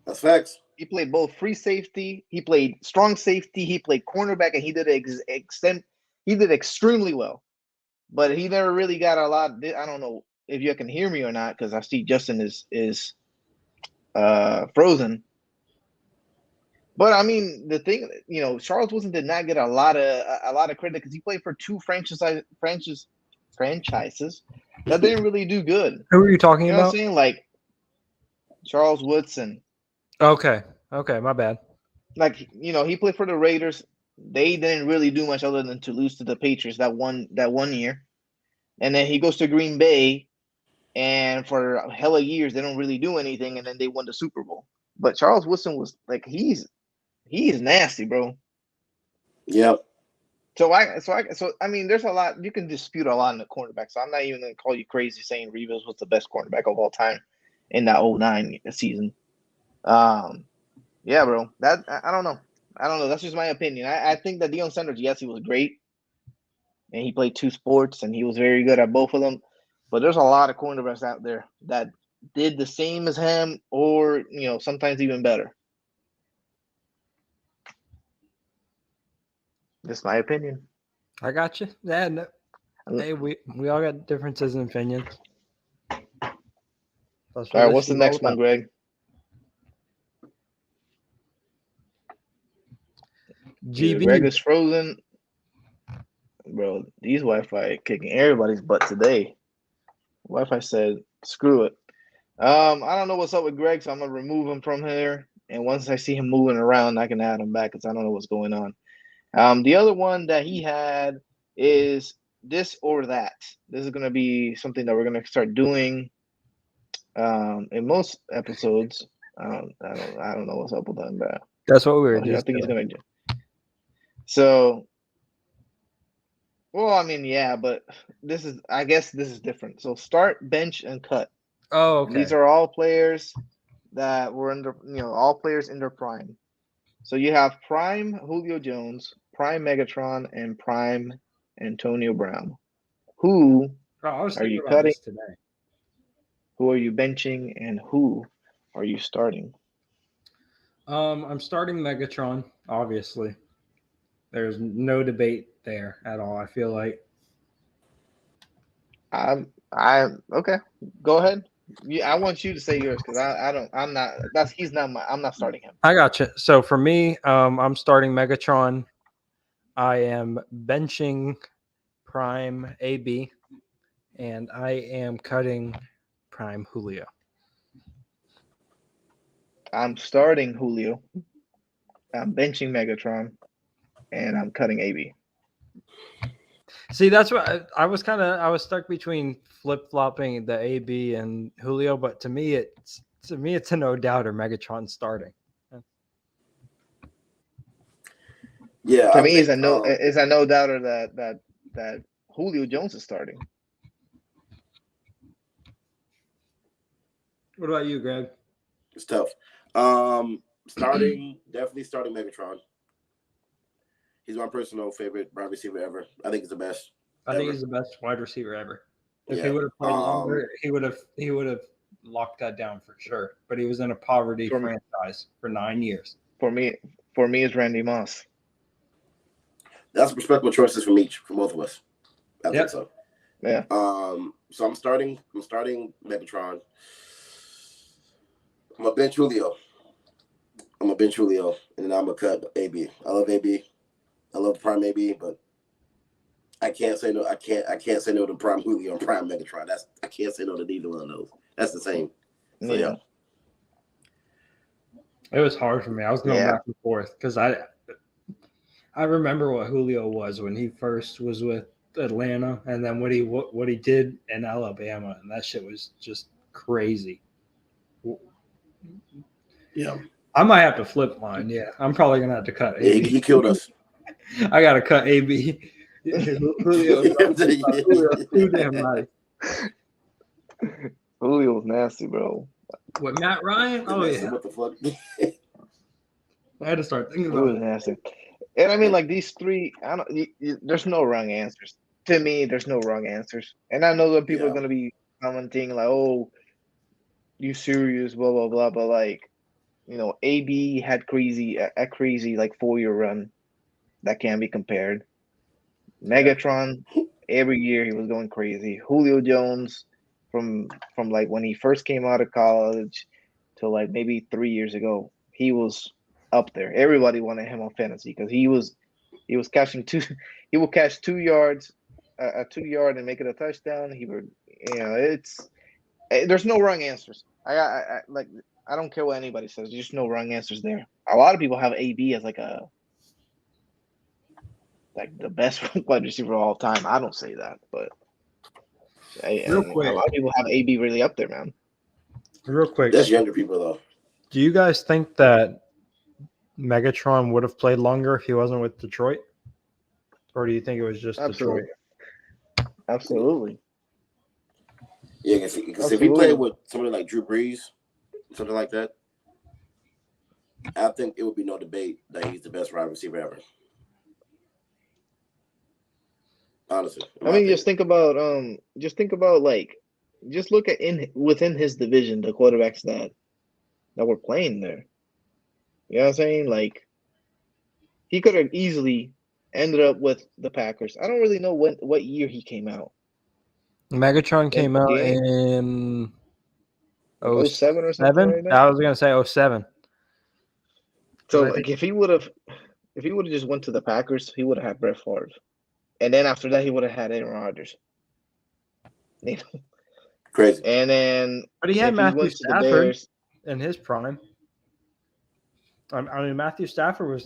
That's facts. He played both free safety. He played strong safety. He played cornerback, and he did He did extremely well, but he never really got a lot. I don't know if you can hear me or not because I see Justin is frozen. But I mean, the thing, Charles Woodson did not get a lot of credit because he played for 2 franchises that didn't really do good. Who are you talking You know about? what I'm saying? Like Charles Woodson. Okay, my bad. Like, he played for the Raiders. They didn't really do much other than to lose to the Patriots that one year. And then he goes to Green Bay, and for a hell of years they don't really do anything, and then they won the Super Bowl. But Charles Woodson was like he is nasty, bro. Yep. So I mean, there's a lot you can dispute a lot in the cornerback. So I'm not even gonna call you crazy saying Revis was the best cornerback of all time in that 2009 season. Yeah, bro. That I don't know. That's just my opinion. I think that Deion Sanders, yes, he was great, and he played 2 sports, and he was very good at both of them. But there's a lot of cornerbacks out there that did the same as him, or sometimes even better. Just my opinion. I got you. Yeah, no. Hey, we all got differences in opinions. All right, what's the next one, Greg? GB. Greg is frozen. Bro, these Wi-Fi kicking everybody's butt today. Wi-Fi said, screw it. I don't know what's up with Greg, so I'm going to remove him from here. And once I see him moving around, I can add him back because I don't know what's going on. The other one that he had is this or that. This is gonna be something that we're gonna start doing in most episodes. I don't know what's up with that, but That's what we were I just think he's doing. gonna do. So, well, I mean, yeah, but I guess this is different. So start, bench, and cut. Oh, And these okay. are all players that were all players in their prime. So you have prime Julio Jones, prime Megatron, and prime Antonio Brown. Who Oh, I was are thinking you about cutting? this today. Who are you benching? And who are you starting? I'm starting Megatron, obviously. There's no debate there at all. I feel like I'm okay. Go ahead. I want you to say yours because I don't. I'm not. He's not my. I'm not starting him. I got you. So for me, I'm starting Megatron. I am benching Prime AB, and I am cutting Prime Julio. I'm starting Julio. I'm benching Megatron, and I'm cutting AB. See, that's what I was I was stuck between flip flopping the AB and Julio, but to me, it's a no doubter Megatron starting. Yeah, To I me, think is a no doubter that Julio Jones is starting. What about you, Greg? it's tough. Definitely starting Megatron. He's my personal favorite wide receiver ever. I think he's the best. I think he's the best wide receiver ever. If he Yeah. would have played longer, he would have locked that down for sure. But he was in a poverty For, franchise for 9 years. for me, is Randy Moss. That's respectable choices from both of us. I think so. Yeah. So I'm starting Megatron. I'm gonna bench Julio. And then I'm gonna cut AB. I love AB. I love Prime AB, but I can't say no. I can't say no to Prime Julio and Prime Megatron. I can't say no to either one of those. That's the same. So yeah. It was hard for me. I was going back and forth because I remember what Julio was when he first was with Atlanta, and then what he did in Alabama, and that shit was just crazy. Yeah. I might have to flip mine. Yeah, I'm probably gonna have to cut AB. He killed us. I gotta cut AB. Julio's too damn nice. Julio's nasty, bro. What, Matt Ryan? Oh yeah. What the fuck? I had to start thinking about Julio's nasty. And I mean, like these three, I don't. There's no wrong answers. To me, there's no wrong answers. And I know that people are gonna be commenting like, "Oh, you serious?" Blah blah blah. But like, AB had a crazy like 4-year run that can't be compared. Megatron, every year he was going crazy. Julio Jones, from like when he first came out of college to like maybe 3 years ago, he was up there. Everybody wanted him on fantasy because he was catching he would catch 2 yards, a 2-yard and make it a touchdown. He would, there's no wrong answers. I don't care what anybody says. There's no wrong answers there. A lot of people have AB as like the best wide receiver of all time. I don't say that, but real quick, a lot of people have AB really up there, man. Real quick, that's younger people though. Do you guys think that Megatron would have played longer if he wasn't with Detroit, or do you think it was just Absolutely. Detroit? Absolutely. Yeah, because if he played with somebody like Drew Brees, something like that, I think it would be no debate that he's the best wide receiver ever. Honestly, I mean, just think about like, just look at within his division the quarterbacks that were playing there. You know what I'm saying? Like, he could have easily ended up with the Packers. I don't really know what year he came out. Megatron came out in 07 or something like that. I was gonna say 07. So like, if he would have just went to the Packers, he would have had Brett Favre, and then after that, he would have had Aaron Rodgers. Crazy. And then, but he had Matthew Stafford in his prime. I mean, Matthew Stafford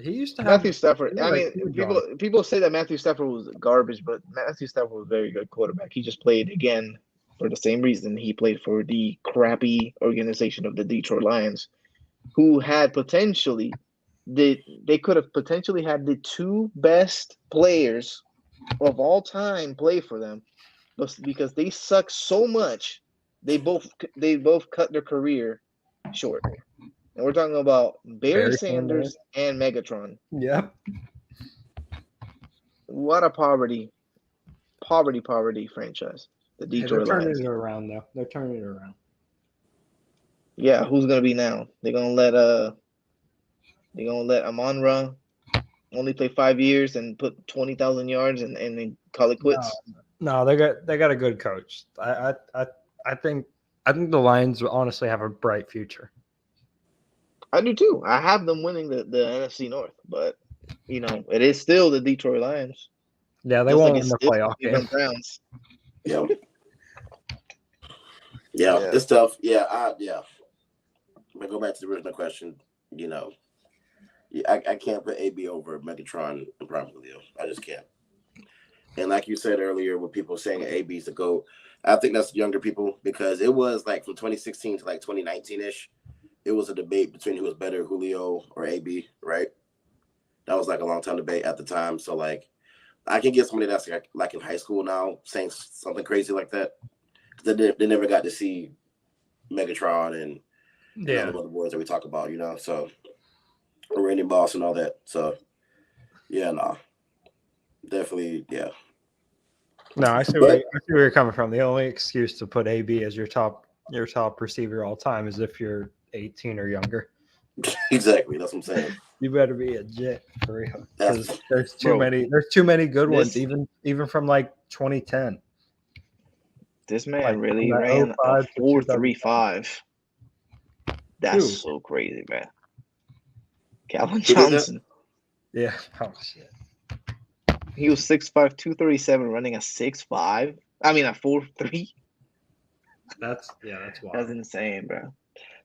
he used to have Matthew Stafford. I like mean, huge arms. people say that Matthew Stafford was garbage, but Matthew Stafford was a very good quarterback. He just played again for the same reason he played for the crappy organization of the Detroit Lions, who had potentially they could have potentially had the two best players of all time play for them, but because they suck so much, they both cut their career short. And we're talking about Barry Sanders and Megatron. Yep. What a poverty franchise. The Detroit They're turning Lions. it around though. They're turning it around. Yeah, who's gonna be now? They're gonna let Amon-Ra only play 5 years and put 20,000 yards and then call it quits. No, they got a good coach. I think the Lions honestly have a bright future. I do too. I have them winning the NFC North, but it is still the Detroit Lions. Yeah, they won't win the playoff game. Browns. Yeah. Yeah, it's tough. Yeah, I'm gonna go back to the original question. I can't put AB over Megatron and Prime Julio. I just can't. And like you said earlier, with people saying AB's the GOAT, I think that's younger people because it was like from 2016 to like 2019-ish, it was a debate between who was better, Julio or AB, right? That was like a long time debate at the time. So like, I can get somebody that's like in high school now saying something crazy like that. They never got to see Megatron and all the other boards that we talk about, so Randy Moss and all that. So yeah, no, definitely, yeah. No, I see where you're coming from. The only excuse to put AB as your top receiver all time is if you're 18 or younger. Exactly, that's what I'm saying. You better be a jet for real. There's too many good ones, even from like 2010. This man really ran a 4.35. That's so crazy, man. Calvin Johnson. Yeah. Oh shit. He was 6'5", 237, running a 6'5". I mean a 4.3. That's wild. That's insane, bro.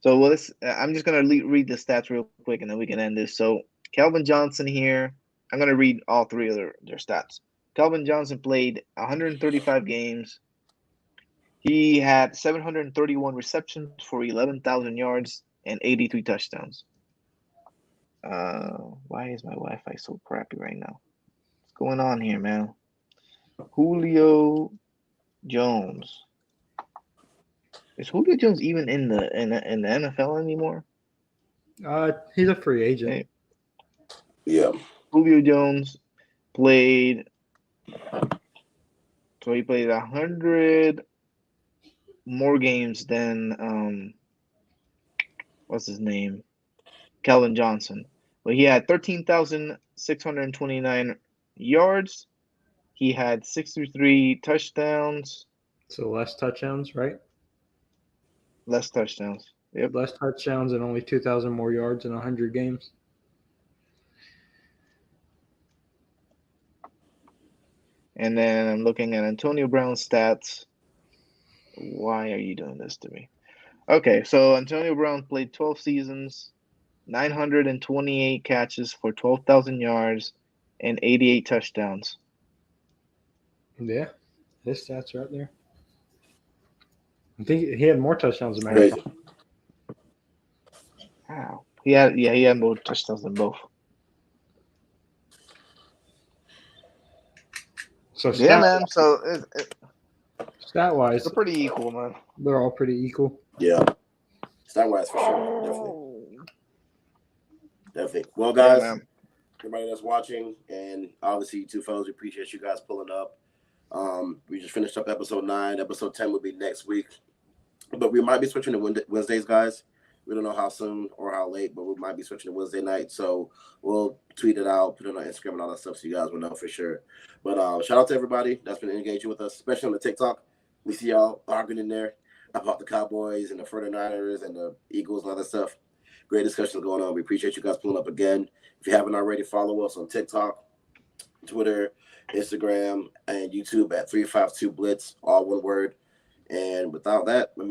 So I'm just gonna read the stats real quick, and then we can end this. So Calvin Johnson here. I'm gonna read all three of their stats. Calvin Johnson played 135 games. He had 731 receptions for 11,000 yards and 83 touchdowns. Why is my Wi-Fi so crappy right now? What's going on here, man? Julio Jones. Is Julio Jones even in the NFL anymore? He's a free agent. Yeah. Julio Jones played. So he played 100 more games than what's his name? Calvin Johnson. Well, he had 13,629 yards. He had 63 touchdowns. So less touchdowns, right? Less touchdowns. Yep. Less touchdowns and only 2,000 more yards in 100 games. And then I'm looking at Antonio Brown's stats. Why are you doing this to me? Okay, so Antonio Brown played 12 seasons, 928 catches for 12,000 yards, and 88 touchdowns. Yeah, his stats right there. I think he had more touchdowns than Megatron. Wow. He had more touchdowns than both. So man. So stat-wise, they're pretty equal, man. They're all pretty equal. Yeah, stat-wise for sure, definitely. Well, guys, everybody that's watching, and obviously you two fellas, we appreciate you guys pulling up. We just finished up episode 9. Episode 10 will be next week, but we might be switching to Wednesdays, guys. We don't know how soon or how late, but we might be switching to Wednesday night. So we'll tweet it out, put it on Instagram and all that stuff so you guys will know for sure. But shout out to everybody that's been engaging with us, especially on the TikTok. We see y'all arguing in there about the Cowboys and the 49ers and the Eagles and all that stuff. Great discussions going on. We appreciate you guys pulling up again. If you haven't already, follow us on TikTok, Twitter, Instagram, and YouTube at 352 Blitz, all one word. And with all that, we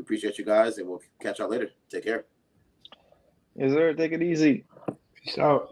appreciate you guys, and we'll catch y'all later. Take care. Yes, sir. Take it easy. Peace out.